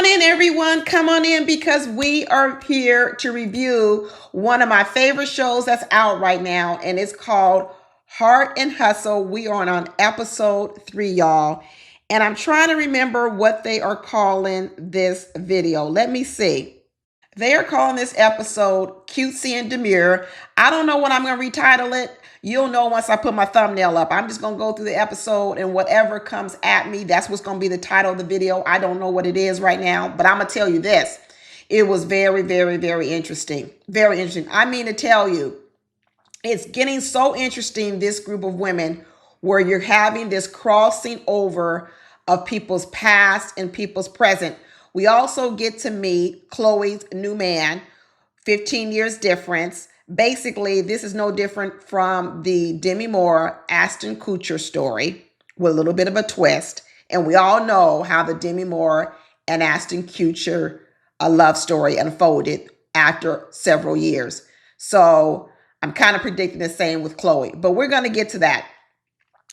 on in, everyone. Come on in because we are here to review one of my favorite shows that's out right now, and it's called Heart and Hustle. We are on episode 3, y'all. And I'm trying to remember what they are calling this video. Let me see. They are calling this episode Cutesy and Demure. I don't know what I'm going to retitle it. You'll know once I put my thumbnail up. I'm just going to go through the episode and whatever comes at me, that's what's going to be the title of the video. I don't know what it is right now, but I'm going to tell you this. It was very, very, very interesting. Very interesting. I mean to tell you, it's getting so interesting, this group of women, where you're having this crossing over of people's past and people's present. We also get to meet Chloe's new man, 15 years difference. Basically, this is no different from the Demi Moore, Ashton Kutcher story with a little bit of a twist. And we all know how the Demi Moore and Ashton Kutcher love story unfolded after several years. So I'm kind of predicting the same with Chloe, but we're going to get to that.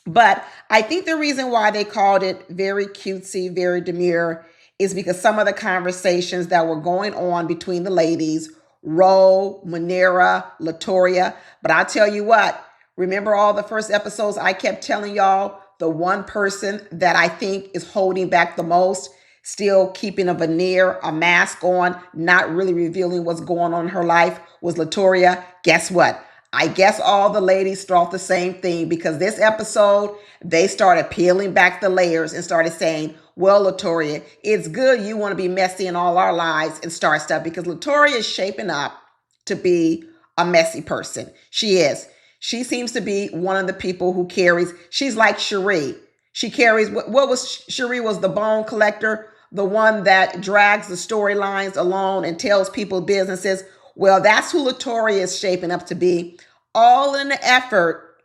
But I think the reason why they called it very cutesy, very demure, is because some of the conversations that were going on between the ladies, Ro, Manera, Latoria. But I'll tell you what, remember all the first episodes I kept telling y'all, the one person that I think is holding back the most, still keeping a veneer, a mask on, not really revealing what's going on in her life, was Latoria. Guess what? I guess all the ladies thought the same thing, because this episode, they started peeling back the layers and started saying, well, Latoria, it's good you want to be messy in all our lives and start stuff, because Latoria is shaping up to be a messy person. She is. She seems to be one of the people who carries, she's like Cherie. She carries, what was Cherie was the bone collector, the one that drags the storylines along and tells people businesses. Well, that's who Latoria is shaping up to be, all in the effort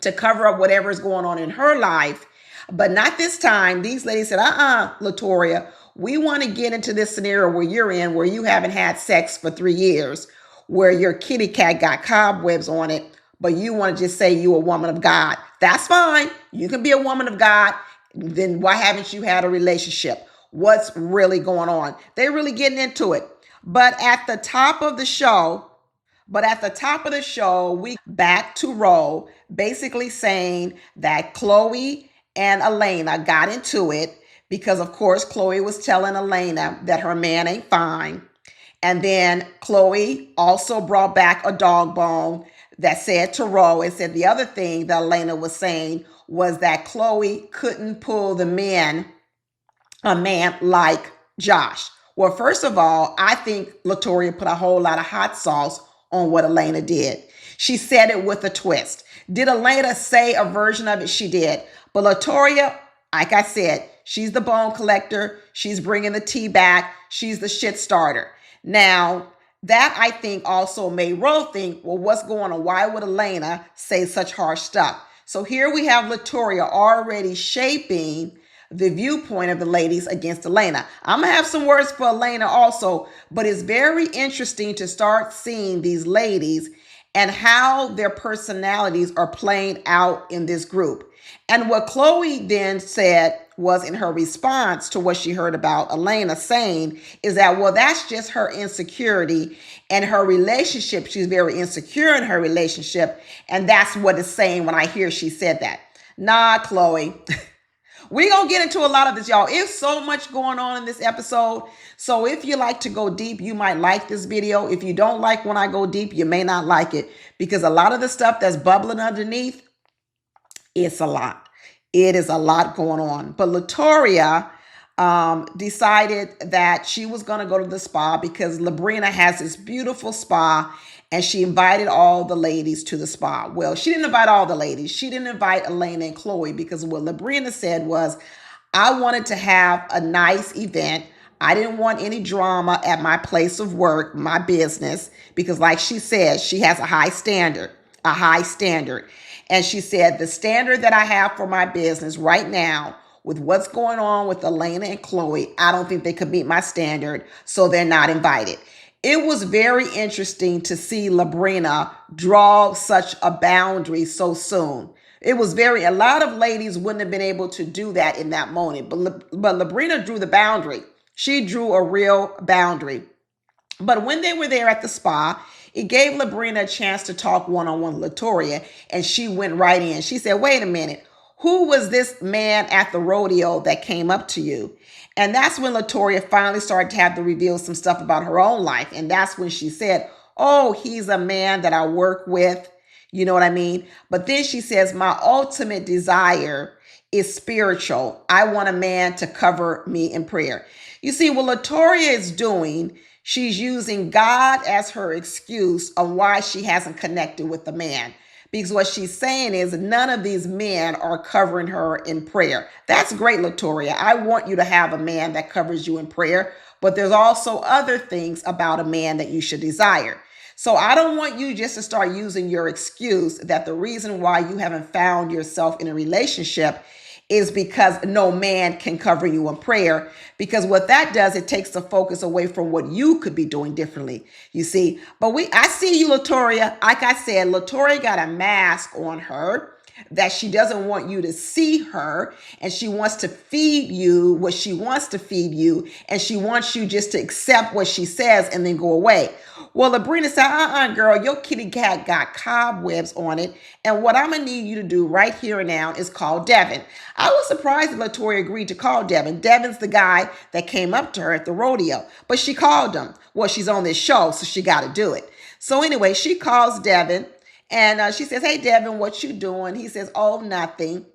to cover up whatever is going on in her life. But not this time. These ladies said, Latoria, we want to get into this scenario where you're in, where you haven't had sex for 3 years, where your kitty cat got cobwebs on it, but you want to just say you're a woman of God. That's fine. You can be a woman of God. Then why haven't you had a relationship? What's really going on? They're really getting into it. But at the top of the show, we back to Ro, basically saying that Chloe and Elena got into it because, of course, Chloe was telling Elena that her man ain't fine. And then Chloe also brought back a dog bone that said to Ro, and said the other thing that Elena was saying was that Chloe couldn't pull a man like Josh. Well, first of all, I think Latoria put a whole lot of hot sauce on what Elena did. She said it with a twist. Did Elena say a version of it? She did. But Latoria, like I said, she's the bone collector. She's bringing the tea back. She's the shit starter. Now, that I think also made Ro think, well, what's going on? Why would Elena say such harsh stuff? So here we have Latoria already shaping the viewpoint of the ladies against Elena. I'm going to have some words for Elena also, but it's very interesting to start seeing these ladies and how their personalities are playing out in this group. And what Chloe then said was, in her response to what she heard about Elena saying, is that, well, that's just her insecurity and her relationship. She's very insecure in her relationship. And that's what it's saying when I hear she said that. Nah, Chloe. We're going to get into a lot of this, y'all. It's so much going on in this episode. So if you like to go deep, you might like this video. If you don't like when I go deep, you may not like it, because a lot of the stuff that's bubbling underneath, it's a lot. It is a lot going on. But Latoria decided that she was going to go to the spa because Labrina has this beautiful spa, and she invited all the ladies to the spa. Well, she didn't invite all the ladies. She didn't invite Elena and Chloe, because what Labrina said was, I wanted to have a nice event. I didn't want any drama at my place of work, my business, because like she said, she has a high standard. And she said, the standard that I have for my business right now, with what's going on with Elena and Chloe, I don't think they could meet my standard, so they're not invited. It was very interesting to see Labrina draw such a boundary so soon. It was a lot of ladies wouldn't have been able to do that in that moment, but Labrina drew the boundary. She drew a real boundary. But when they were there at the spa, it gave Labrina a chance to talk one-on-one with Latoria, and she went right in. She said, wait a minute, who was this man at the rodeo that came up to you? And that's when Latoria finally started to have to reveal some stuff about her own life. And that's when she said, oh, he's a man that I work with. You know what I mean? But then she says, my ultimate desire is spiritual. I want a man to cover me in prayer. You see, what Latoria is doing, she's using God as her excuse on why she hasn't connected with the man. Because what she's saying is none of these men are covering her in prayer. That's great, Latoria. I want you to have a man that covers you in prayer, but there's also other things about a man that you should desire. So I don't want you just to start using your excuse that the reason why you haven't found yourself in a relationship is because no man can cover you in prayer. Because what that does, it takes the focus away from what you could be doing differently, you see. But I see you, Latoria. Like I said, Latoria got a mask on her that she doesn't want you to see her, and she wants to feed you what she wants to feed you, and she wants you just to accept what she says and then go away. Well, Labrina said, girl, your kitty cat got cobwebs on it, and what I'm going to need you to do right here and now is call Devin. I was surprised that Latoria agreed to call Devin. Devin's the guy that came up to her at the rodeo, but she called him. Well, she's on this show, so she got to do it. So anyway, she calls Devin, and she says, hey, Devin, what you doing? He says, oh, nothing.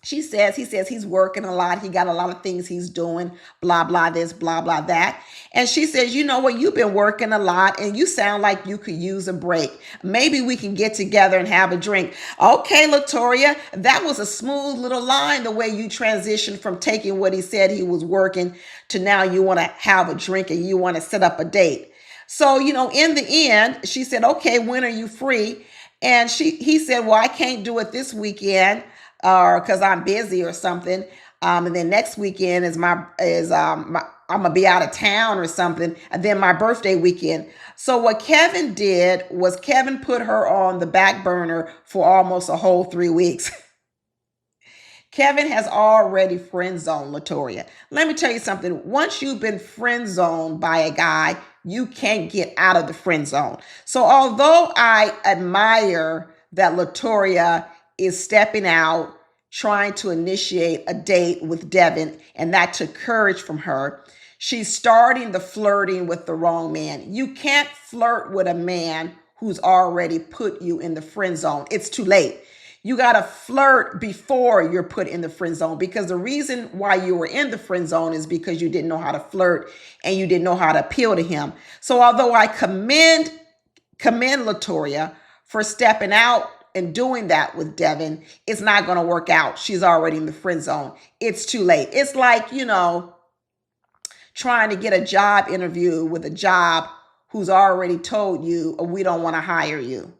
He says he's working a lot. He got a lot of things he's doing, blah, blah, this, blah, blah, that. And she says, you know what? You've been working a lot and you sound like you could use a break. Maybe we can get together and have a drink. Okay, Latoria, that was a smooth little line, the way you transitioned from taking what he said he was working to now you want to have a drink and you want to set up a date. So, in the end, she said, okay, when are you free? And he said, well, I can't do it this weekend or because I'm busy or something. And then next weekend I'm gonna be out of town or something. And then my birthday weekend. So what Kevin did was Kevin put her on the back burner for almost a whole 3 weeks. Kevin has already friend zoned Latoria. Let me tell you something. Once you've been friend zoned by a guy, you can't get out of the friend zone. So although I admire that Latoria is stepping out, trying to initiate a date with Devin, and that took courage from her, she's starting the flirting with the wrong man. You can't flirt with a man who's already put you in the friend zone. It's too late. You got to flirt before you're put in the friend zone, because the reason why you were in the friend zone is because you didn't know how to flirt and you didn't know how to appeal to him. So although I commend Latoria for stepping out and doing that with Devin, it's not going to work out. She's already in the friend zone. It's too late. It's like, trying to get a job interview with a job who's already told you, oh, we don't want to hire you.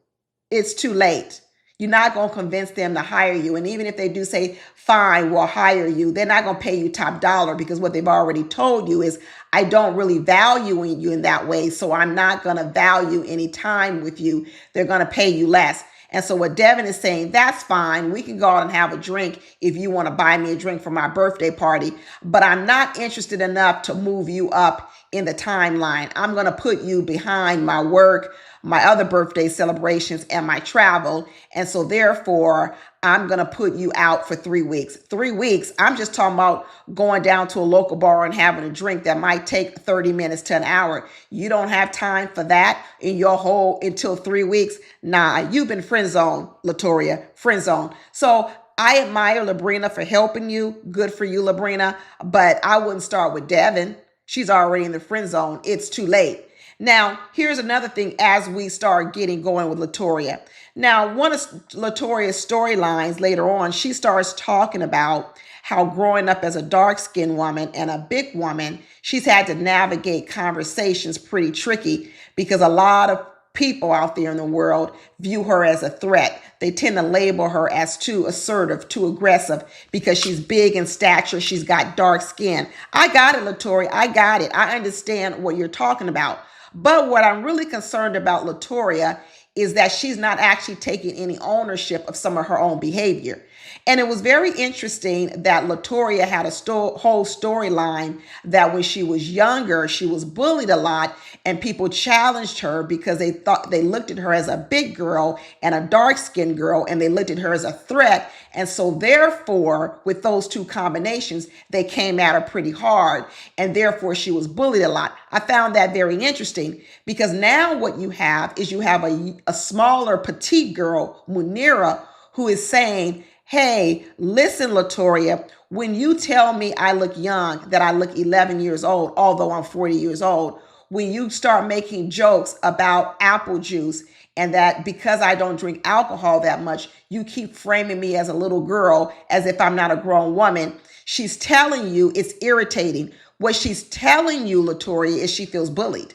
It's too late. You're not going to convince them to hire you. And even if they do say, fine, we'll hire you, they're not going to pay you top dollar, because what they've already told you is, I don't really value you in that way, so I'm not going to value any time with you. They're going to pay you less. And so what Devin is saying, that's fine. We can go out and have a drink if you want to buy me a drink for my birthday party, but I'm not interested enough to move you up in the timeline. I'm going to put you behind my work, my other birthday celebrations, and my travel. And so therefore, I'm going to put you out for 3 weeks. 3 weeks, I'm just talking about going down to a local bar and having a drink that might take 30 minutes to an hour. You don't have time for that in your whole until 3 weeks. Nah, you've been friend zone, Latoria, friend zone. So I admire Labrina for helping you. Good for you, Labrina. But I wouldn't start with Devin. She's already in the friend zone. It's too late. Now, here's another thing as we start getting going with Latoria. Now, one of Latoria's storylines later on, she starts talking about how growing up as a dark-skinned woman and a big woman, she's had to navigate conversations pretty tricky, because a lot of people out there in the world view her as a threat. They tend to label her as too assertive, too aggressive, because she's big in stature. She's got dark skin. I got it, Latoria. I got it. I understand what you're talking about. But what I'm really concerned about, Latoria, is that she's not actually taking any ownership of some of her own behavior. And it was very interesting that Latoria had a whole storyline that when she was younger, she was bullied a lot, and people challenged her because they looked at her as a big girl and a dark-skinned girl, and they looked at her as a threat. And so therefore, with those two combinations, they came at her pretty hard, and therefore she was bullied a lot. I found that very interesting because now what you have is you have a smaller petite girl, Munira, who is saying, hey, listen, Latoria, when you tell me I look young, that I look 11 years old, although I'm 40 years old, when you start making jokes about apple juice and that because I don't drink alcohol that much, you keep framing me as a little girl as if I'm not a grown woman. She's telling you it's irritating. What she's telling you, Latoria, is she feels bullied.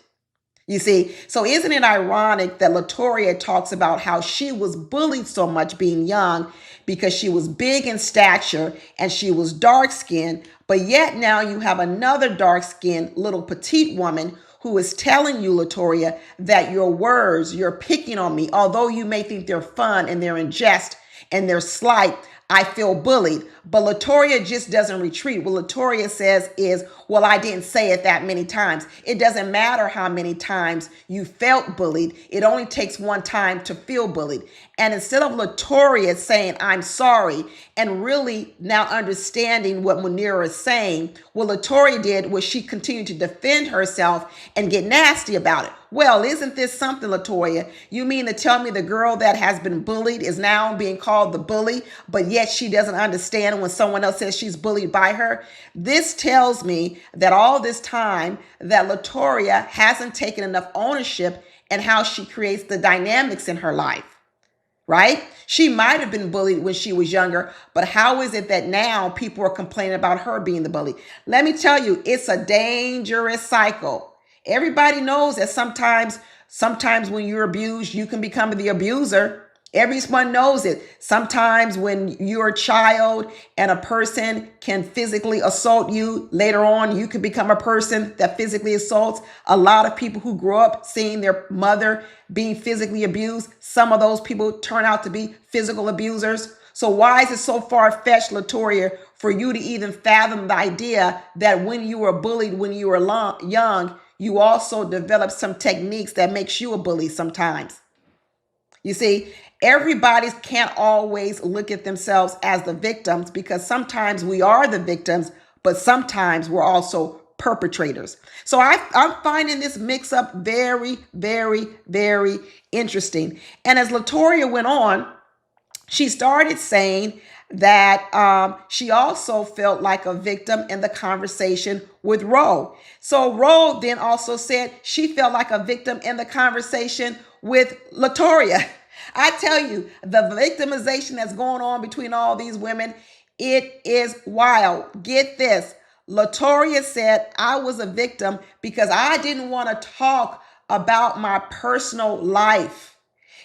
You see, so isn't it ironic that Latoria talks about how she was bullied so much being young because she was big in stature and she was dark skinned, but yet now you have another dark skinned little petite woman who is telling you, Latoria, that your words, you're picking on me, although you may think they're fun and they're in jest and they're slight, I feel bullied. But Latoria just doesn't retreat. What Latoria says is, well, I didn't say it that many times. It doesn't matter how many times you felt bullied. It only takes one time to feel bullied. And instead of Latoria saying, I'm sorry, and really now understanding what Munira is saying, what Latoria did was she continued to defend herself and get nasty about it. Well, isn't this something, Latoria? You mean to tell me the girl that has been bullied is now being called the bully, but yet she doesn't understand when someone else says she's bullied by her? This tells me that all this time that Latoria hasn't taken enough ownership in how she creates the dynamics in her life. Right? She might have been bullied when she was younger, but how is it that now people are complaining about her being the bully? Let me tell you, it's a dangerous cycle. Everybody knows that sometimes when you're abused, you can become the abuser. Everyone knows it. Sometimes when you're a child and a person can physically assault you, later on you can become a person that physically assaults. A lot of people who grow up seeing their mother being physically abused, some of those people turn out to be physical abusers. So why is it so far-fetched, Latoria, for you to even fathom the idea that when you were bullied when you were young, you also develop some techniques that makes you a bully sometimes? You see, everybody can't always look at themselves as the victims because sometimes we are the victims, but sometimes we're also perpetrators. So I'm finding this mix up very, very, very interesting. And as Latoria went on, she started saying that she also felt like a victim in the conversation with Ro. So Ro then also said she felt like a victim in the conversation with Latoria. I tell you, the victimization that's going on between all these women, it is wild. Get this. Latoria said, I was a victim because I didn't want to talk about my personal life.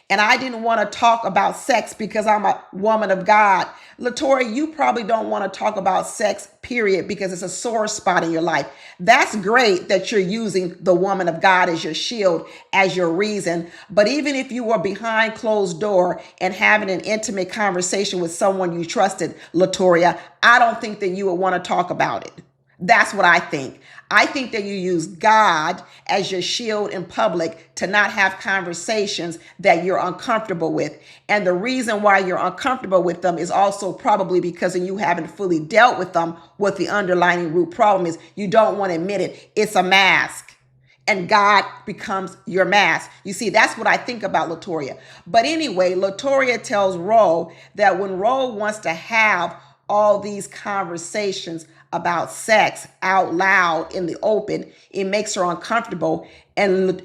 And I didn't want to talk about sex because I'm a woman of God. Latoria, you probably don't want to talk about sex, period, because it's a sore spot in your life. That's great that you're using the woman of God as your shield, as your reason. But even if you were behind closed door and having an intimate conversation with someone you trusted, Latoria, I don't think that you would want to talk about it. That's what I think. I think that you use God as your shield in public to not have conversations that you're uncomfortable with. And the reason why you're uncomfortable with them is also probably because you haven't fully dealt with them. What the underlying root problem is, you don't want to admit it. It's a mask. And God becomes your mask. You see, that's what I think about Latoria. But anyway, Latoria tells Ro that when Ro wants to have all these conversations about sex out loud in the open, it makes her uncomfortable. And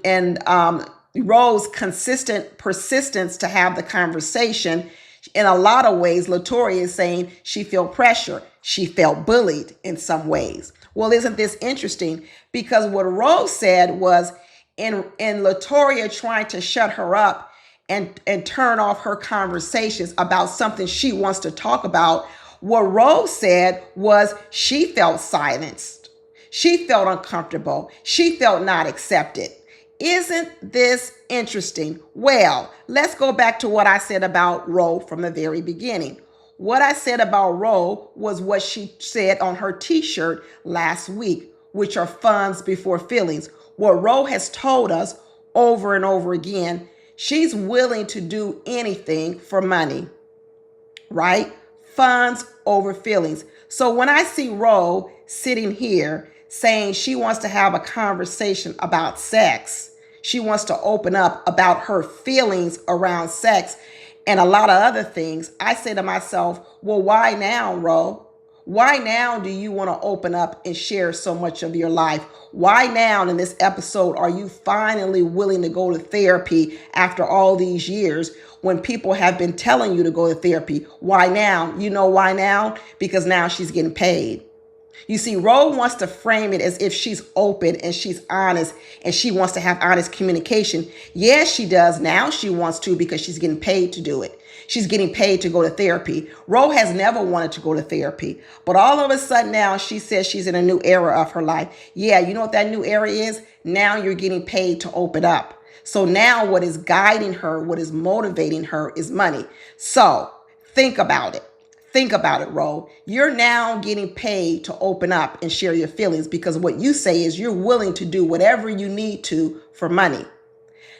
Ro's consistent persistence to have the conversation, in a lot of ways, Latoria is saying she felt pressure. She felt bullied in some ways. Well, isn't this interesting? Because what Ro said was in Latoria trying to shut her up and turn off her conversations about something she wants to talk about, what Rose said was she felt silenced. She felt uncomfortable. She felt not accepted. Isn't this interesting? Well, let's go back to what I said about Ro from the very beginning. What I said about Ro was what she said on her t-shirt last week, which are funds before feelings. What Ro has told us over and over again, she's willing to do anything for money, right? Funds over feelings. So when I see Ro sitting here saying she wants to have a conversation about sex, she wants to open up about her feelings around sex and a lot of other things, I say to myself, well, why now, Ro? Why now do you want to open up and share so much of your life? Why now in this episode are you finally willing to go to therapy after all these years when people have been telling you to go to therapy? Why now? You know why now? Because now she's getting paid. You see, Ro wants to frame it as if she's open and she's honest and she wants to have honest communication. Yes, she does. Now she wants to because she's getting paid to do it. She's getting paid to go to therapy. Ro has never wanted to go to therapy, but all of a sudden now she says she's in a new era of her life. Yeah, you know what that new era is? Now you're getting paid to open up. So now what is guiding her, what is motivating her is money. So think about it. Think about it, Ro. You're now getting paid to open up and share your feelings because what you say is you're willing to do whatever you need to for money.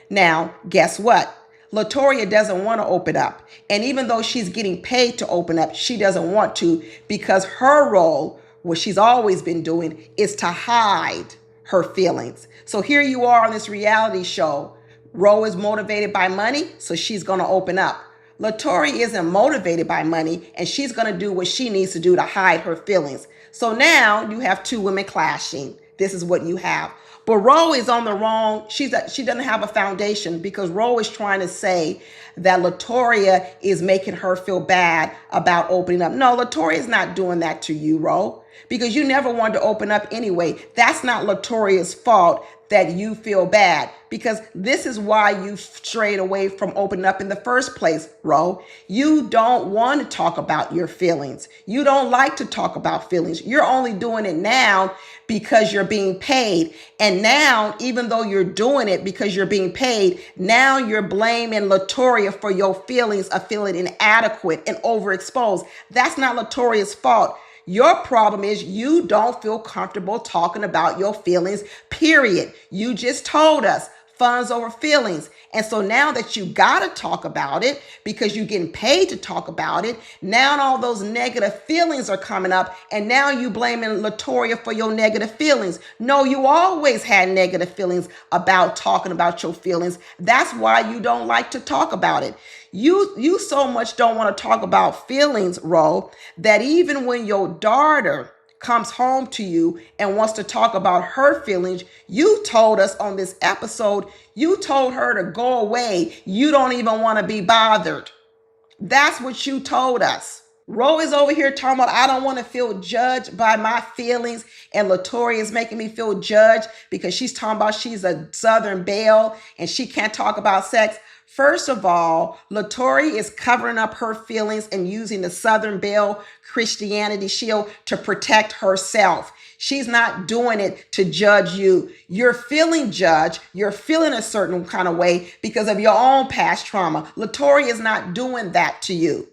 Now, guess what? Latoria doesn't want to open up. And even though she's getting paid to open up, she doesn't want to because her role, what she's always been doing, is to hide her feelings. So here you are on this reality show. Ro is motivated by money, so she's going to open up. Latoria isn't motivated by money, and she's going to do what she needs to do to hide her feelings. So now you have two women clashing. This is what you have. But Ro is on the wrong, she doesn't have a foundation because Ro is trying to say that Latoria is making her feel bad about opening up. No, Latoria is not doing that to you, Ro, because you never wanted to open up anyway. That's not Latoria's fault that you feel bad because this is why you strayed away from opening up in the first place, Ro. You don't want to talk about your feelings. You don't like to talk about feelings. You're only doing it now because you're being paid. And now, even though you're doing it because you're being paid, now you're blaming Latoria for your feelings of feeling inadequate and overexposed. That's not Latoria's fault. Your problem is you don't feel comfortable talking about your feelings, period. You just told us funds over feelings. And so now that you got to talk about it because you're getting paid to talk about it, now all those negative feelings are coming up and now you blaming Latoria for your negative feelings. No, you always had negative feelings about talking about your feelings. That's why you don't like to talk about it. You so much don't want to talk about feelings, Ro, that even when your daughter comes home to you and wants to talk about her feelings, you told us on this episode, you told her to go away. You don't even want to be bothered. That's what you told us. Ro is over here talking about, I don't want to feel judged by my feelings. And Latoria is making me feel judged because she's talking about she's a Southern belle and she can't talk about sex. First of all, Latoria is covering up her feelings and using the Southern Belle Christianity shield to protect herself. She's not doing it to judge you. You're feeling judged. You're feeling a certain kind of way because of your own past trauma. Latoria is not doing that to you.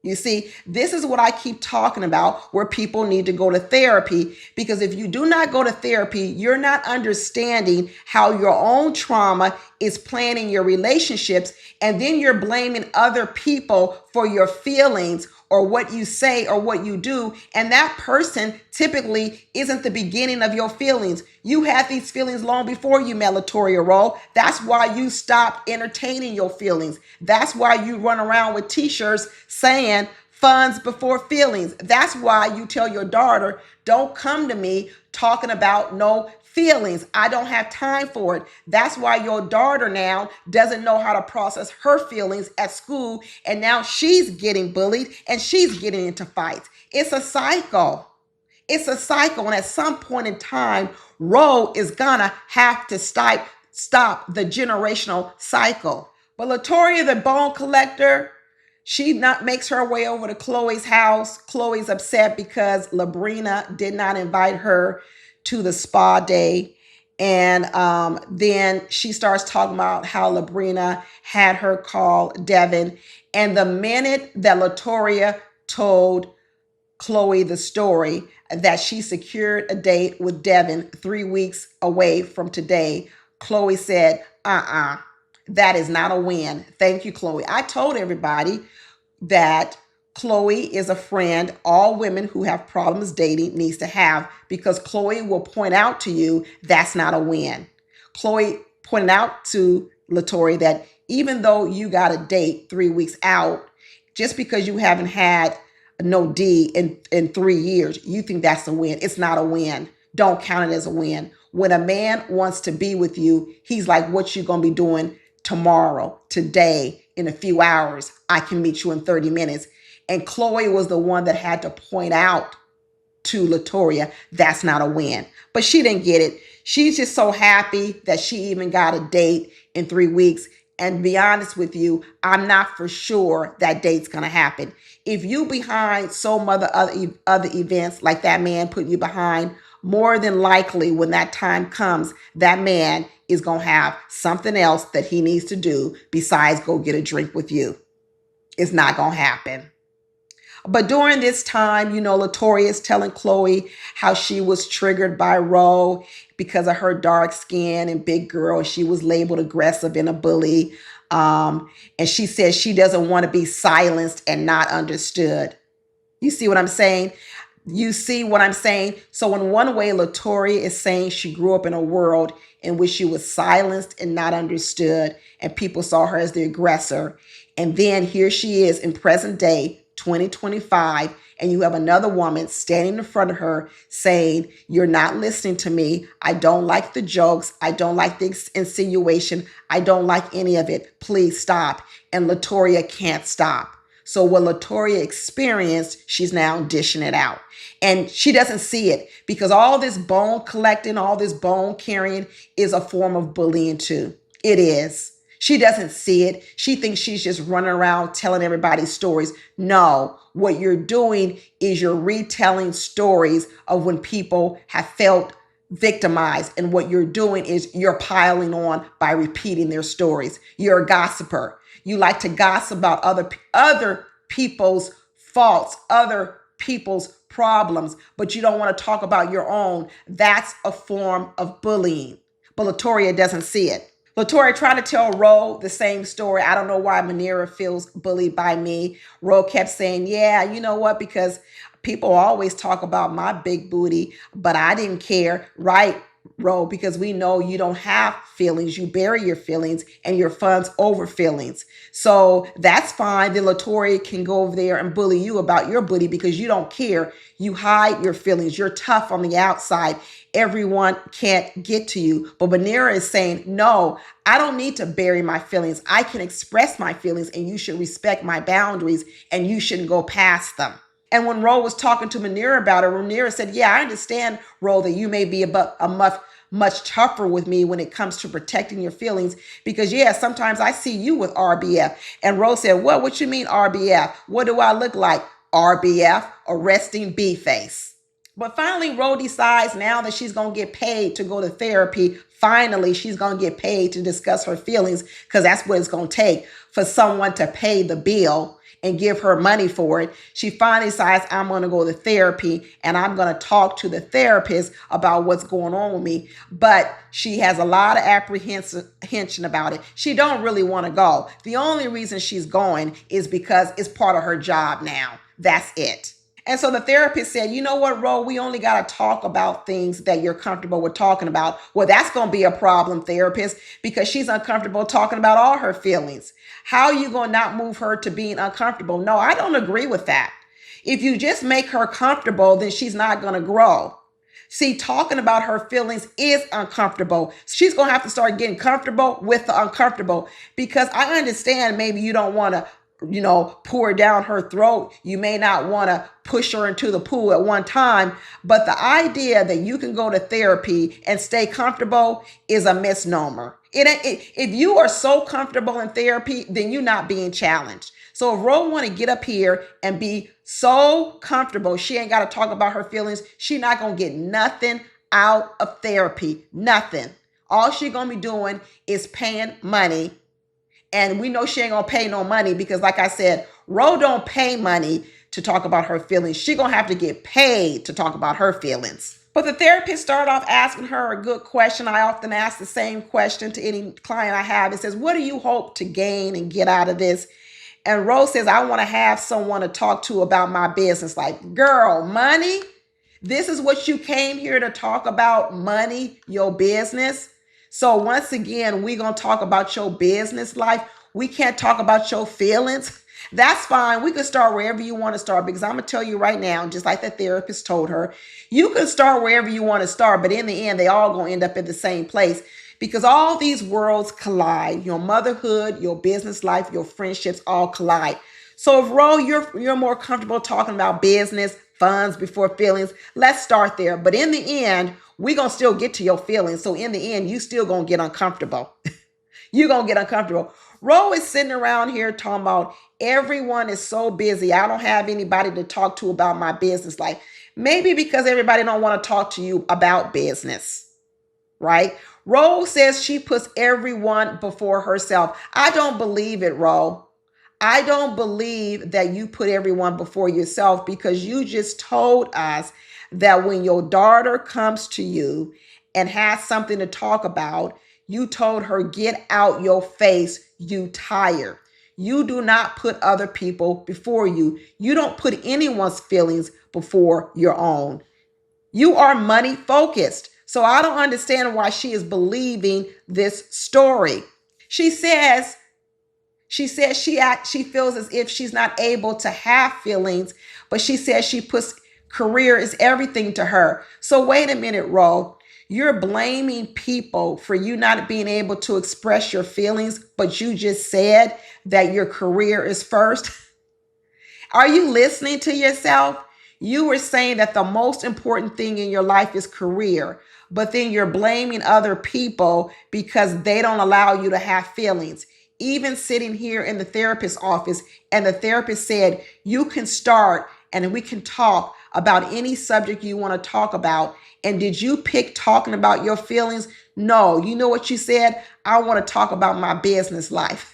You see, this is what I keep talking about where people need to go to therapy, because if you do not go to therapy, you're not understanding how your own trauma is playing in your relationships, and then you're blaming other people for your feelings or what you say or what you do. And that person typically isn't the beginning of your feelings. You had these feelings long before you met Latoria Ro. That's why you stopped entertaining your feelings. That's why you run around with t-shirts saying funds before feelings. That's why you tell your daughter, don't come to me talking about no feelings. I don't have time for it. That's why your daughter now doesn't know how to process her feelings at school. And now she's getting bullied and she's getting into fights. It's a cycle. It's a cycle. And at some point in time, Ro is gonna have to stop the generational cycle. But Latoria, the bone collector, she not makes her way over to Chloe's house. Chloe's upset because Labrina did not invite her to the spa day. And then she starts talking about how Labrina had her call Devin. And the minute that Latoria told Chloe the story that she secured a date with Devin 3 weeks away from today, Chloe said, that is not a win. Thank you, Chloe. I told everybody that Chloe is a friend all women who have problems dating needs to have, because Chloe will point out to you that's not a win. Chloe pointed out to Latoria that even though you got a date 3 weeks out, just because you haven't had no D in 3 years, you think that's a win. It's not a win. Don't count it as a win. When a man wants to be with you, he's like, what you gonna be doing tomorrow, today, in a few hours? I can meet you in 30 minutes. And Chloe was the one that had to point out to Latoria, that's not a win. But she didn't get it. She's just so happy that she even got a date in 3 weeks. And to be honest with you, I'm not for sure that date's gonna happen. If you behind so many other events like that man put you behind, more than likely when that time comes, that man is gonna have something else that he needs to do besides go get a drink with you. It's not gonna happen. But during this time, Latoria is telling Chloe how she was triggered by Ro because of her dark skin and big girl. She was labeled aggressive and a bully. And she says she doesn't want to be silenced and not understood. You see what I'm saying? You see what I'm saying? So in one way, Latoria is saying she grew up in a world in which she was silenced and not understood, and people saw her as the aggressor. And then here she is in present day, 2025, and you have another woman standing in front of her saying, you're not listening to me. I don't like the jokes. I don't like the insinuation. I don't like any of it. Please stop. And Latoria can't stop. So what Latoria experienced, she's now dishing it out. And she doesn't see it because all this bone collecting, all this bone carrying is a form of bullying too. It is. She doesn't see it. She thinks she's just running around telling everybody stories. No, what you're doing is you're retelling stories of when people have felt victimized. And what you're doing is you're piling on by repeating their stories. You're a gossiper. You like to gossip about other people's faults, other people's problems, but you don't want to talk about your own. That's a form of bullying. But Latoria doesn't see it. Latoria tried to tell Ro the same story. I don't know why Manera feels bullied by me. Ro kept saying, yeah, you know what? Because people always talk about my big booty, but I didn't care. Right, Ro, because we know you don't have feelings. You bury your feelings and your funds over feelings. So that's fine. Then Latoria can go over there and bully you about your booty because you don't care. You hide your feelings. You're tough on the outside. Everyone can't get to you. But Manera is saying, no, I don't need to bury my feelings. I can express my feelings and you should respect my boundaries and you shouldn't go past them. And when Ro was talking to Manera about it, Manera said, yeah, I understand, Ro, that you may be much tougher with me when it comes to protecting your feelings because, yeah, sometimes I see you with RBF. And Ro said, what you mean RBF? What do I look like? RBF, arresting B-face. But finally, Ro decides now that she's going to get paid to go to therapy. Finally, she's going to get paid to discuss her feelings because that's what it's going to take for someone to pay the bill and give her money for it. She finally decides, I'm going to go to therapy and I'm going to talk to the therapist about what's going on with me. But she has a lot of apprehension about it. She don't really want to go. The only reason she's going is because it's part of her job now. That's it. And so the therapist said, you know what, Ro, we only got to talk about things that you're comfortable with talking about. Well, that's going to be a problem, therapist, because she's uncomfortable talking about all her feelings. How are you going to not move her to being uncomfortable? No, I don't agree with that. If you just make her comfortable, then she's not going to grow. See, talking about her feelings is uncomfortable. She's going to have to start getting comfortable with the uncomfortable because I understand maybe you don't want to pour down her throat. You may not want to push her into the pool at one time, but the idea that you can go to therapy and stay comfortable is a misnomer. If you are so comfortable in therapy, then you're not being challenged. So if Ro want to get up here and be so comfortable, she ain't got to talk about her feelings. She's not going to get nothing out of therapy? Nothing. All she gonna be doing is paying money. And we know she ain't gonna pay no money because, like I said, Ro don't pay money to talk about her feelings. She gonna have to get paid to talk about her feelings. But the therapist started off asking her a good question. I often ask the same question to any client I have. It says, what do you hope to gain and get out of this? And Ro says, I want to have someone to talk to about my business. Like, girl, money? This is what you came here to talk about, money, your business? So once again, we're going to talk about your business life. We can't talk about your feelings. That's fine. We can start wherever you want to start, because I'm going to tell you right now, just like the therapist told her, you can start wherever you want to start, but in the end, they all going to end up at the same place, because all these worlds collide. Your motherhood, your business life, your friendships all collide. So if Ro, you're more comfortable talking about business, funds before feelings, let's start there. But in the end, we're going to still get to your feelings. So in the end, you still going to get uncomfortable. You're going to get uncomfortable. Ro is sitting around here talking about everyone is so busy. I don't have anybody to talk to about my business life. Maybe because everybody don't want to talk to you about business, right? Ro says she puts everyone before herself. I don't believe it, Ro. I don't believe that you put everyone before yourself, because you just told us that when your daughter comes to you and has something to talk about, you told her, get out your face, you tired. You do not put other people before you. You don't put anyone's feelings before your own. You are money focused. So I don't understand why she is believing this story. She says she feels as if she's not able to have feelings, but she says she puts career is everything to her. So wait a minute, Ro. You're blaming people for you not being able to express your feelings, but you just said that your career is first. Are you listening to yourself? You were saying that the most important thing in your life is career, but then you're blaming other people because they don't allow you to have feelings. Even sitting here in the therapist's office, and the therapist said, you can start and we can talk about any subject you want to talk about. And did you pick talking about your feelings? No. You know what you said? I want to talk about my business life.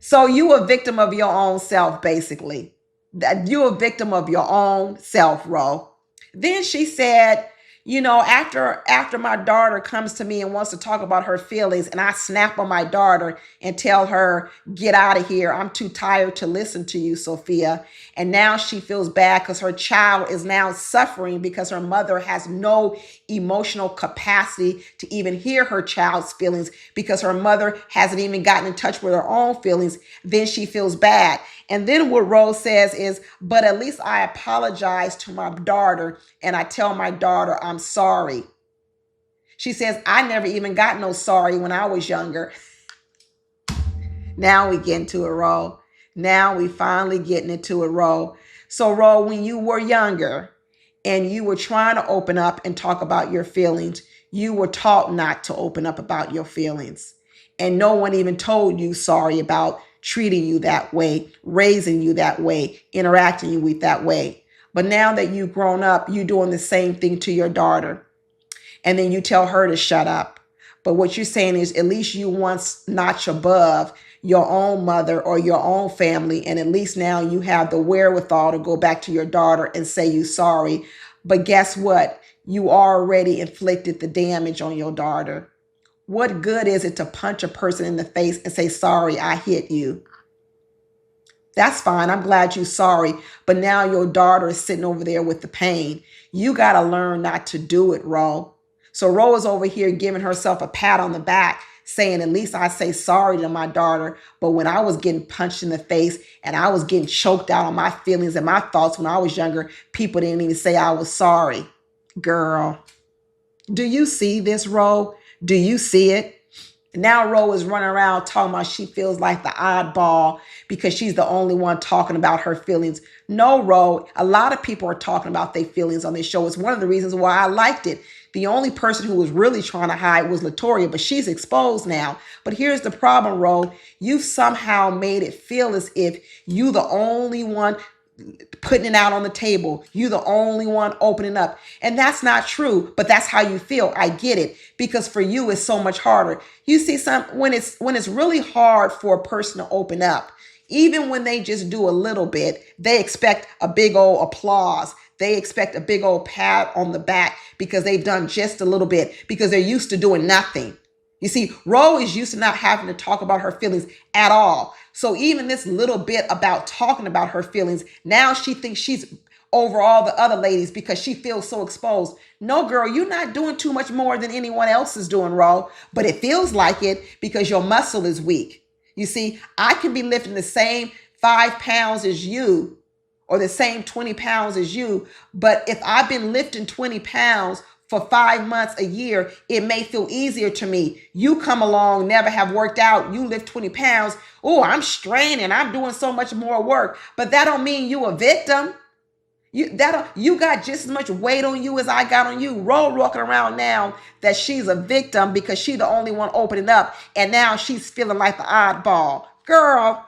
So you a victim of your own self, basically. That you're a victim of your own self, Ro. Then she said, after my daughter comes to me and wants to talk about her feelings, and I snap on my daughter and tell her, get out of here. I'm too tired to listen to you, Sophia. And now she feels bad because her child is now suffering because her mother has no emotional capacity to even hear her child's feelings, because her mother hasn't even gotten in touch with her own feelings. Then she feels bad. And then what Rose says is, but at least I apologize to my daughter and I tell my daughter I'm sorry. She says, I never even got no sorry when I was younger. Now we get into a Ro. Now we finally getting into a Ro. So Ro, when you were younger and you were trying to open up and talk about your feelings, you were taught not to open up about your feelings. And no one even told you sorry about treating you that way, raising you that way, interacting with that way. But now that you've grown up, you're doing the same thing to your daughter. And then you tell her to shut up. But what you're saying is, at least you once notch above your own mother or your own family. And at least now you have the wherewithal to go back to your daughter and say you sorry. But guess what? You already inflicted the damage on your daughter. What good is it to punch a person in the face and say, sorry, I hit you? That's fine. I'm glad you're sorry. But now your daughter is sitting over there with the pain. You got to learn not to do it, Ro. So Ro is over here giving herself a pat on the back, saying, at least I say sorry to my daughter. But when I was getting punched in the face and I was getting choked out on my feelings and my thoughts when I was younger, people didn't even say I was sorry. Girl, do you see this, Ro? Do you see it? Now Ro is running around talking about she feels like the oddball because she's the only one talking about her feelings. No, Ro, a lot of people are talking about their feelings on this show. It's one of the reasons why I liked it. The only person who was really trying to hide was Latoria, but she's exposed now. But here's the problem, Ro. You've somehow made it feel as if you the only one putting it out on the table. You the only one opening up. And that's not true, but that's how you feel. I get it, because for you it's so much harder. You see, when it's really hard for a person to open up, even when they just do a little bit, they expect a big old applause. They expect a big old pat on the back because they've done just a little bit, because they're used to doing nothing. You see, Ro is used to not having to talk about her feelings at all. So even this little bit about talking about her feelings, now she thinks she's over all the other ladies because she feels so exposed. No, girl, you're not doing too much more than anyone else is doing, Ro, but it feels like it because your muscle is weak. You see, I can be lifting the same 5 pounds as you, or the same 20 pounds as you, but if I've been lifting 20 pounds for 5 months, a year, it may feel easier to me. You come along, never have worked out, you lift 20 pounds. Oh, I'm straining, I'm doing so much more work. But that don't mean you a victim. You got just as much weight on you as I got on you. Ro walking around now that she's a victim because she's the only one opening up, and now she's feeling like the oddball. Girl,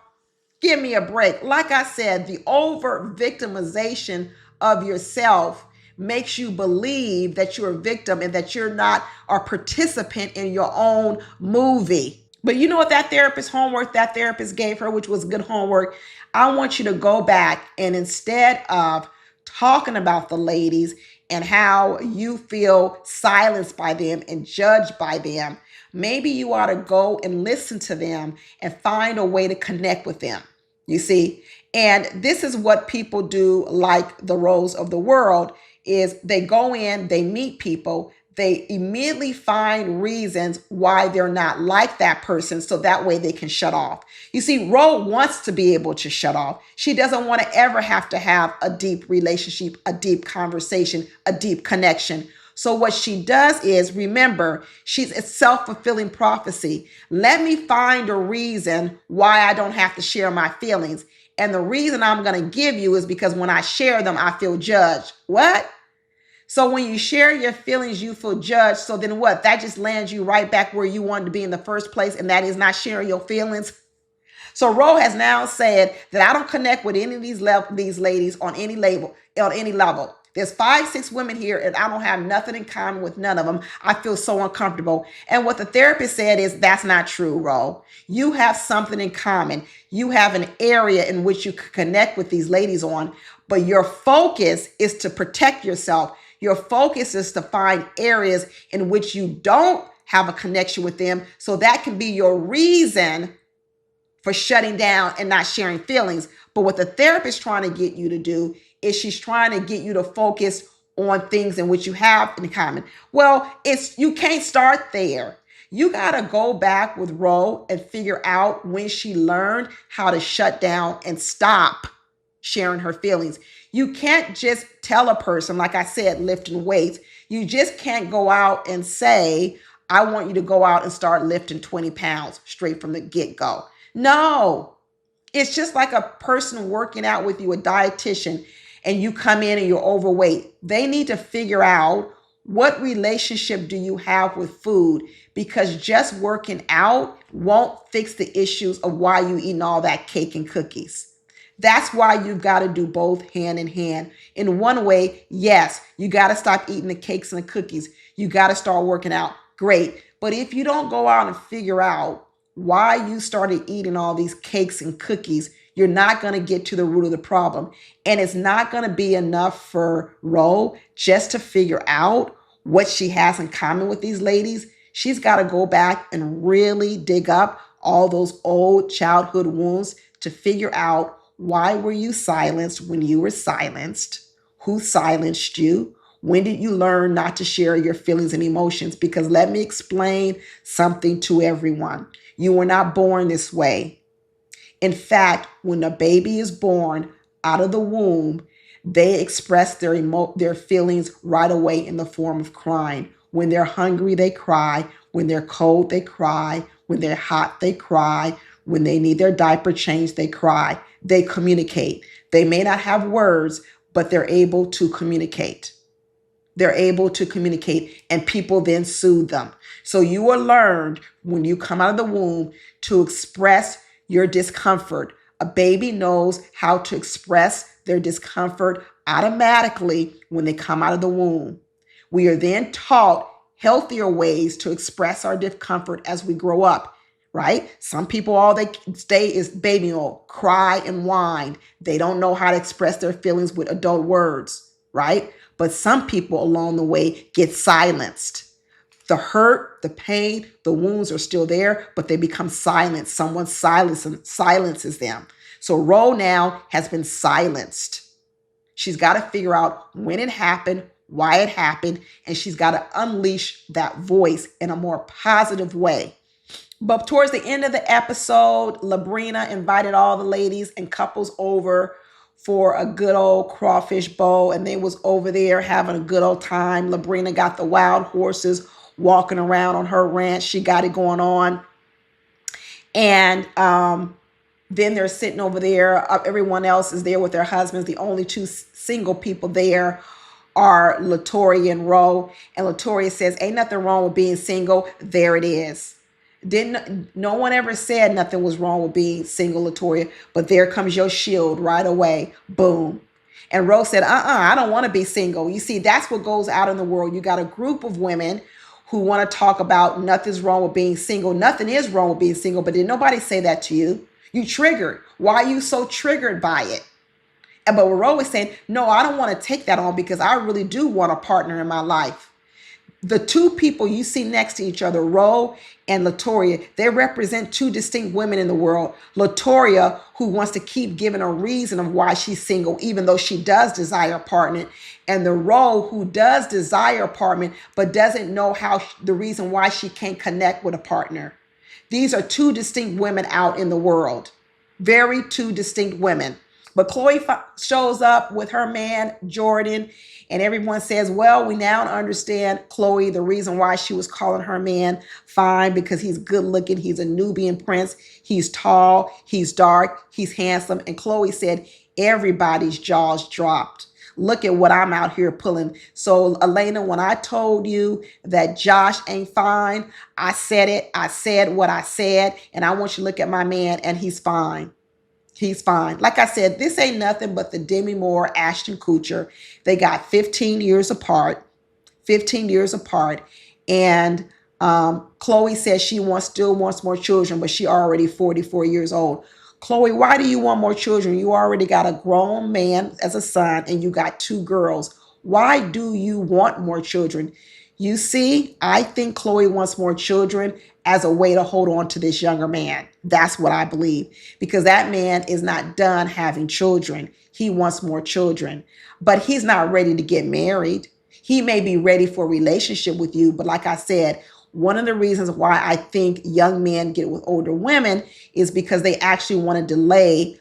give me a break. Like I said, the over victimization of yourself makes you believe that you're a victim and that you're not a participant in your own movie. But you know what that therapist gave her, which was good homework? I want you to go back, and instead of talking about the ladies and how you feel silenced by them and judged by them, maybe you ought to go and listen to them and find a way to connect with them. You see, and this is what people do, like the Rose of the world, is they go in, they meet people, they immediately find reasons why they're not like that person, so that way they can shut off. You see, Ro wants to be able to shut off. She doesn't want to ever have to have a deep relationship, a deep conversation, a deep connection. So what she does is, remember, she's a self-fulfilling prophecy. Let me find a reason why I don't have to share my feelings. And the reason I'm going to give you is because when I share them, I feel judged. What? So when you share your feelings, you feel judged. So then what? That just lands you right back where you wanted to be in the first place, and that is not sharing your feelings. So Ro has now said that I don't connect with any of these ladies on any level. There's 5, 6 women here, and I don't have nothing in common with none of them. I feel so uncomfortable. And what the therapist said is, that's not true, Ro. You have something in common. You have an area in which you can connect with these ladies on, but your focus is to protect yourself. Your focus is to find areas in which you don't have a connection with them, so that can be your reason for shutting down and not sharing feelings. But what the therapist is trying to get you to do is she's trying to get you to focus on things in which you have in common. Well, you can't start there. You got to go back with Ro and figure out when she learned how to shut down and stop sharing her feelings. You can't just tell a person, like I said, lifting weights. You just can't go out and say, I want you to go out and start lifting 20 pounds straight from the get-go. No, it's just like a person working out with you, a dietitian, and you come in and you're overweight. They need to figure out, what relationship do you have with food? Because just working out won't fix the issues of why you eating all that cake and cookies. That's why you've got to do both hand in hand. In one way, yes, you got to stop eating the cakes and the cookies. You got to start working out. Great. But if you don't go out and figure out why you started eating all these cakes and cookies, you're not going to get to the root of the problem. And it's not going to be enough for Ro just to figure out what she has in common with these ladies. She's got to go back and really dig up all those old childhood wounds to figure out, why were you silenced when you were silenced? Who silenced you? When did you learn not to share your feelings and emotions? Because let me explain something to everyone. You were not born this way. In fact, when a baby is born out of the womb, they express their feelings right away in the form of crying. When they're hungry, they cry. When they're cold, they cry. When they're hot, they cry. When they need their diaper changed, they cry. They communicate. They may not have words, but they're able to communicate. They're able to communicate, and people then soothe them. So you are learned when you come out of the womb to express your discomfort A baby knows how to express their discomfort automatically when they come out of the womb. We are then taught healthier ways to express our discomfort as we grow up, right? Some people, all they stay is baby mode, cry and whine. They don't know how to express their feelings with adult words, right? But some people along the way get silenced. The hurt, the pain, the wounds are still there, but they become silent. Someone silences them. So Ro now has been silenced. She's got to figure out when it happened, why it happened, and she's got to unleash that voice in a more positive way. But towards the end of the episode, Labrina invited all the ladies and couples over for a good old crawfish bowl, and they was over there having a good old time. Labrina got the wild horses walking around on her ranch. She got it going on. And then they're sitting over there. Everyone else is there with their husbands. The only two single people there are Latoya and Ro. And Latoya says, ain't nothing wrong with being single. There it is. No one ever said nothing was wrong with being single, Latoya, but there comes your shield right away. Boom. And Ro said, I don't want to be single. You see, that's what goes out in the world. You got a group of women who want to talk about nothing's wrong with being single. Nothing is wrong with being single, but did nobody say that to you? You triggered. Why are you so triggered by it? But we're always saying, no, I don't want to take that on because I really do want a partner in my life. The two people you see next to each other, Ro and Latoya, they represent two distinct women in the world. Latoya, who wants to keep giving a reason of why she's single, even though she does desire a partner, and the Ro, who does desire a partner, but doesn't know how the reason why she can't connect with a partner. These are two distinct women out in the world. Very two distinct women. But Chloe shows up with her man, Jordan, and everyone says, well, we now understand Chloe, the reason why she was calling her man fine, because he's good looking. He's a Nubian prince. He's tall. He's dark. He's handsome. And Chloe said, everybody's jaws dropped. Look at what I'm out here pulling. So, Elena, when I told you that Josh ain't fine, I said it. I said what I said. And I want you to look at my man, and he's fine. He's fine. Like I said, this ain't nothing but the Demi Moore, Ashton Kutcher. They got 15 years apart. 15 years apart. And Chloe says she still wants more children, but she already 44 years old. Chloe, why do you want more children? You already got a grown man as a son and you got two girls. Why do you want more children? You see, I think Chloe wants more children as a way to hold on to this younger man. That's what I believe, because that man is not done having children. He wants more children, but he's not ready to get married. He may be ready for a relationship with you, but like I said, one of the reasons why I think young men get with older women is because they actually want to delay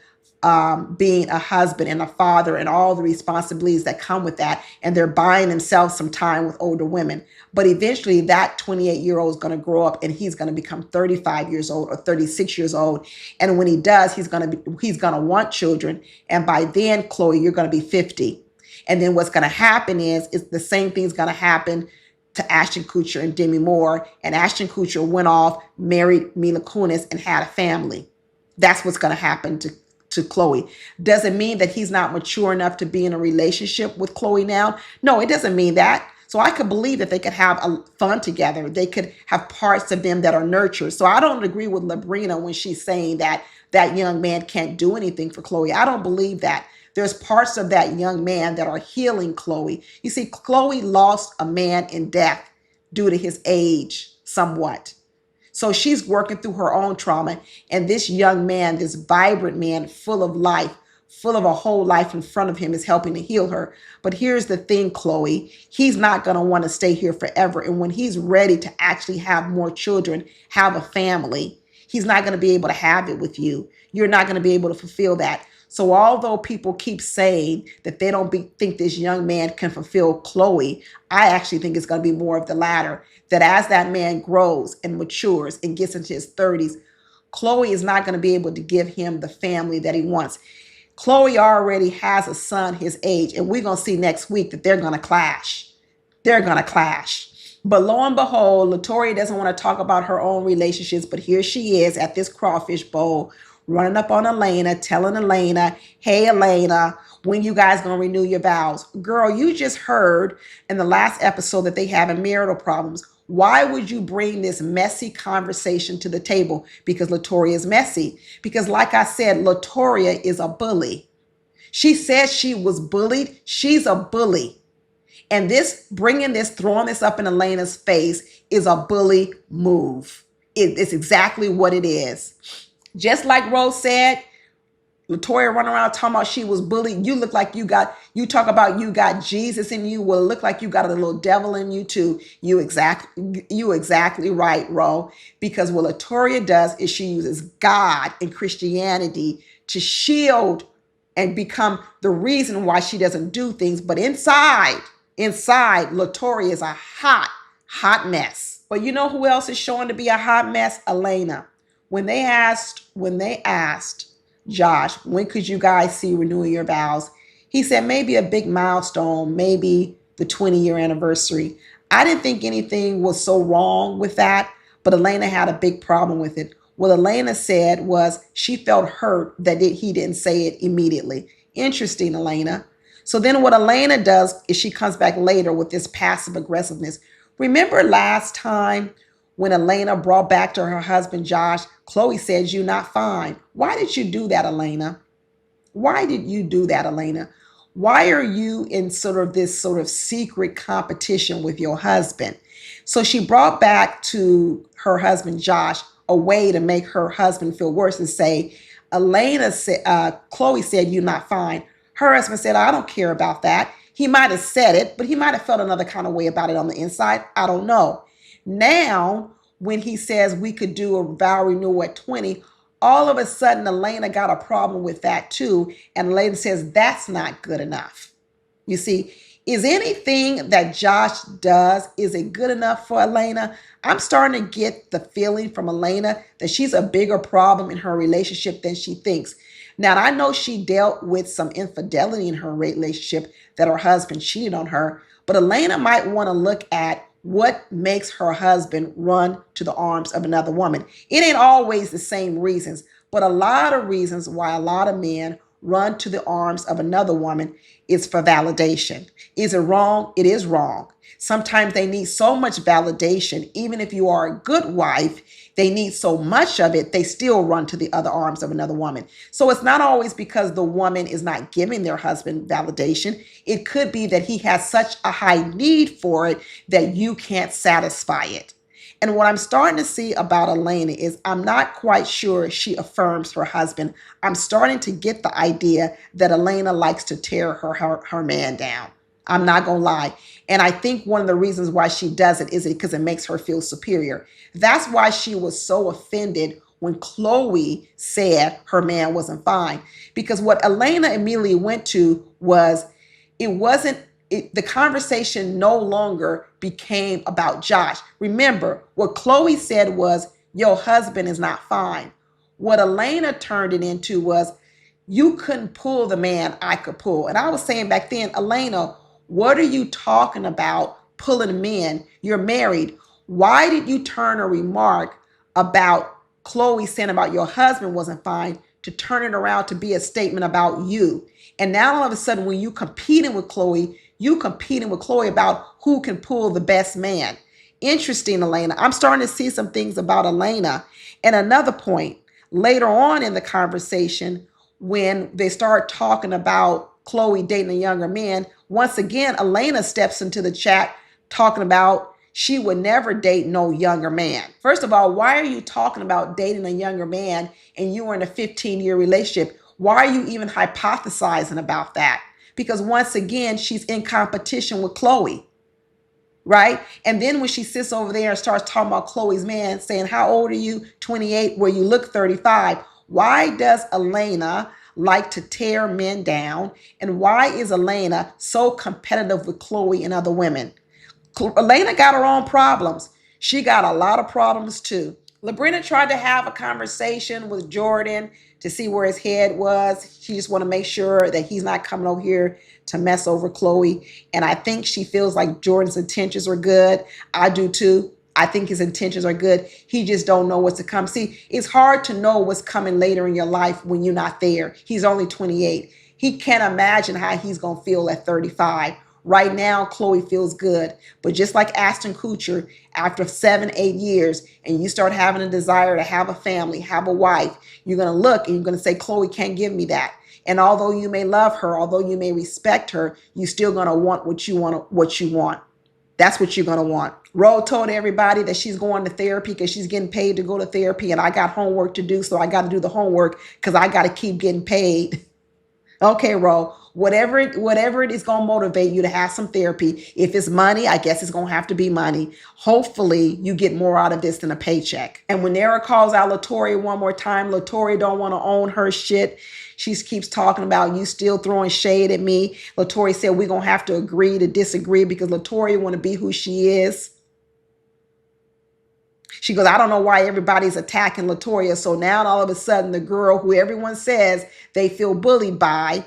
being a husband and a father and all the responsibilities that come with that. And they're buying themselves some time with older women. But eventually that 28-year-old is going to grow up and he's going to become 35 years old or 36 years old. And when he does, he's going to want children. And by then, Chloe, you're going to be 50. And then what's going to happen is the same thing's going to happen to Ashton Kutcher and Demi Moore. And Ashton Kutcher went off, married Mila Kunis, and had a family. That's what's going to happen to Chloe. Doesn't mean that he's not mature enough to be in a relationship with Chloe now. No, it doesn't mean that. So I could believe that they could have fun together. They could have parts of them that are nurtured. So I don't agree with Labrina when she's saying that that young man can't do anything for Chloe. I don't believe that. There's parts of that young man that are healing Chloe. You see, Chloe lost a man in death due to his age somewhat. So she's working through her own trauma. And this young man, this vibrant man, full of life, full of a whole life in front of him, is helping to heal her. But here's the thing, Chloe, he's not going to want to stay here forever. And when he's ready to actually have more children, have a family, he's not going to be able to have it with you. You're not going to be able to fulfill that. So although people keep saying that they don't think this young man can fulfill Chloe, I actually think it's going to be more of the latter, that as that man grows and matures and gets into his 30s, Chloe is not going to be able to give him the family that he wants. Chloe already has a son his age, and we're going to see next week that they're going to clash. They're going to clash. But lo and behold, Latoya doesn't want to talk about her own relationships, but here she is at this crawfish bowl. running up on Elena, telling Elena, hey, Elena, when you guys going to renew your vows? Girl, you just heard in the last episode that they having marital problems. Why would you bring this messy conversation to the table? Because Latoria is messy. Because like I said, Latoria is a bully. She said she was bullied. She's a bully. And this, bringing this, throwing this up in Elena's face is a bully move. It's exactly what it is. Just like Rose said, Latoya running around talking about she was bullied. You look like you talk about you got Jesus in you. Well, it look like you got a little devil in you too. You exactly right, Ro. Because what Latoya does is she uses God and Christianity to shield and become the reason why she doesn't do things. But inside, Latoya is a hot mess. But you know who else is showing to be a hot mess? Elena. When they asked Josh, when could you guys see renewing your vows? He said maybe a big milestone, maybe the 20-year anniversary. I didn't think anything was so wrong with that, but Elena had a big problem with it. What Elena said was she felt hurt that he didn't say it immediately. Interesting, Elena. So then what Elena does is she comes back later with this passive aggressiveness. Remember last time when Elena brought back to her husband, Josh, Chloe said, you're not fine. Why did you do that, Elena? Why did you do that, Elena? Why are you in this secret competition with your husband? So she brought back to her husband, Josh, a way to make her husband feel worse and say, Chloe said, you're not fine. Her husband said, I don't care about that. He might have said it, but he might have felt another kind of way about it on the inside. I don't know. Now, when he says we could do a vow renewal at 20, all of a sudden, Elena got a problem with that too. And Elena says, that's not good enough. You see, is anything that Josh does, is it good enough for Elena? I'm starting to get the feeling from Elena that she's a bigger problem in her relationship than she thinks. Now, I know she dealt with some infidelity in her relationship, that her husband cheated on her, but Elena might want to look at what makes her husband run to the arms of another woman. It ain't always the same reasons, but a lot of reasons why a lot of men run to the arms of another woman is for validation. Is it wrong? It is wrong. Sometimes they need so much validation. Even if you are a good wife, they need so much of it, they still run to the other arms of another woman. So it's not always because the woman is not giving their husband validation. It could be that he has such a high need for it that you can't satisfy it. And what I'm starting to see about Elena is I'm not quite sure she affirms her husband. I'm starting to get the idea that Elena likes to tear her man down. I'm not going to lie. And I think one of the reasons why she does it is because it makes her feel superior. That's why she was so offended when Chloe said her man wasn't fine. Because what Elena immediately went to was, the conversation no longer became about Josh. Remember, what Chloe said was, your husband is not fine. What Elena turned it into was, you couldn't pull the man I could pull. And I was saying back then, Elena, what are you talking about pulling men? You're married. Why did you turn a remark about Chloe saying about your husband wasn't fine to turn it around to be a statement about you? And now all of a sudden, when you competing with Chloe about who can pull the best man. Interesting, Elena. I'm starting to see some things about Elena. And another point, later on in the conversation, when they start talking about Chloe dating a younger man, once again, Elena steps into the chat talking about she would never date no younger man. First of all, why are you talking about dating a younger man and you were in a 15-year relationship? Why are you even hypothesizing about that? Because once again, she's in competition with Chloe, right? And then when she sits over there and starts talking about Chloe's man, saying, how old are you? 28, where you look 35. Why does Elena like to tear men down? And why is Elena so competitive with Chloe and other women? Elena got her own problems. She got a lot of problems too. LaBrina tried to have a conversation with Jordan to see where his head was. She just want to make sure that he's not coming over here to mess over Chloe. And I think she feels like Jordan's intentions were good. I do too. I think his intentions are good. He just don't know what's to come. See, it's hard to know what's coming later in your life when you're not there. He's only 28. He can't imagine how he's going to feel at 35. Right now, Chloe feels good. But just like Ashton Kutcher, after 7, 8 years, and you start having a desire to have a family, have a wife, you're going to look and you're going to say, Chloe can't give me that. And although you may love her, although you may respect her, you're still going to want what you want, what you want. That's what you're going to want. Ro told everybody that she's going to therapy because she's getting paid to go to therapy, and I got homework to do, so I got to do the homework because I got to keep getting paid. Okay, Ro, whatever it is going to motivate you to have some therapy. If it's money, I guess it's going to have to be money. Hopefully, you get more out of this than a paycheck. And when Nara calls out Latoria one more time, Latoria don't want to own her shit. She keeps talking about you still throwing shade at me. Latoria said we're going to have to agree to disagree because Latoria want to be who she is. She goes, I don't know why everybody's attacking Latoria. So now all of a sudden the girl who everyone says they feel bullied by,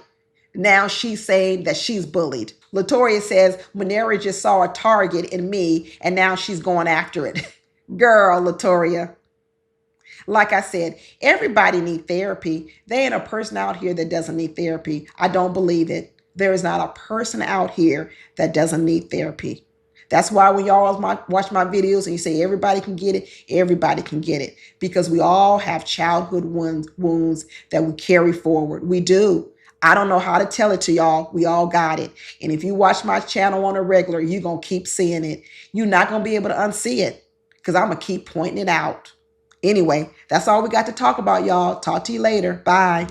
now she's saying that she's bullied. Latoria says Manera just saw a target in me and now she's going after it. Girl, Latoria. Like I said, everybody needs therapy. There ain't a person out here that doesn't need therapy. I don't believe it. There is not a person out here that doesn't need therapy. That's why when y'all watch my videos and you say everybody can get it, everybody can get it. Because we all have childhood wounds that we carry forward. We do. I don't know how to tell it to y'all. We all got it. And if you watch my channel on a regular, you're going to keep seeing it. You're not going to be able to unsee it because I'm going to keep pointing it out. Anyway, that's all we got to talk about, y'all. Talk to you later. Bye.